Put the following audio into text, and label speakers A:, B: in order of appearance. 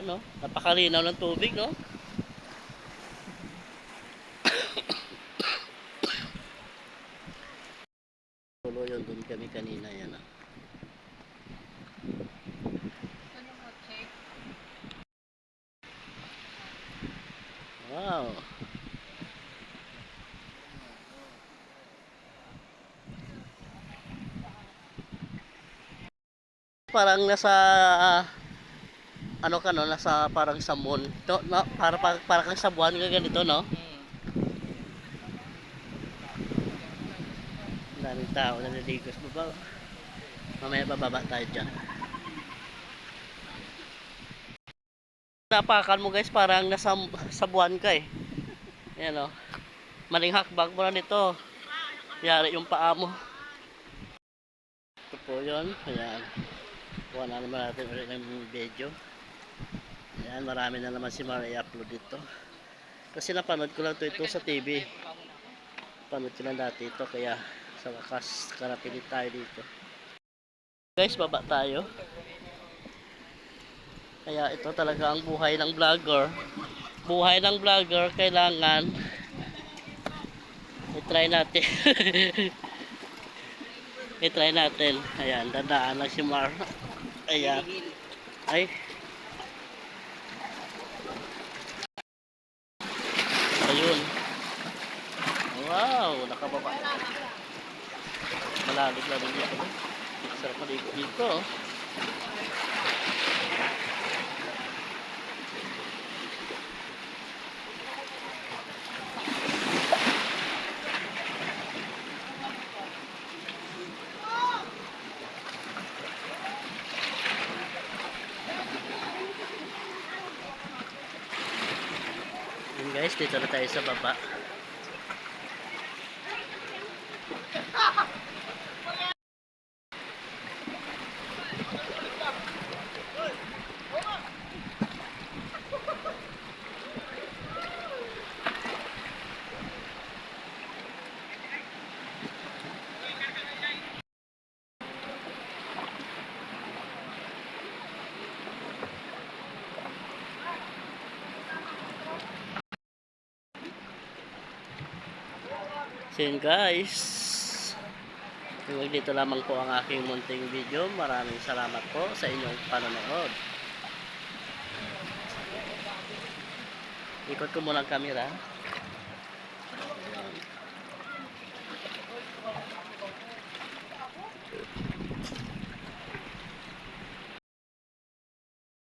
A: no? Napakalinaw ng tubig, no? Tulo yun, doon kami kanina, yan, ah. Wow. Parang nasa ano ka, no? Nasa parang sa mall. Para kang sa buwan ka ganito, no? Daming tao na naligo sa baba. Mamaya bababa tayo dyan. Napakan mo guys, parang nasa sa buwan ka eh. Ayan, oh. Maling hakbang mo na nito. Yari yung paa mo. Ito po yun. Ayan. Kuha na naman natin ulit ng video. Ayan, marami na naman si Mar i-upload dito. Kasi napanood ko lang ito sa TV. Panood ko lang dati ito. Kaya sa wakas, karapilit tayo dito. Guys, baba tayo. Kaya ito talaga ang buhay ng vlogger. Buhay ng vlogger, kailangan i-try natin. I-try natin. Ayan, dadaan lang si Mar. Ayan. Ay. Ayun. Wow, nakababa. Malalig lang dito. Sarap maligo dito. Yun guys, dito na tayo sa baba. So yun guys, dito lamang po ang aking munting video. Maraming salamat po sa inyong panonood. Ikot ko muna ang camera.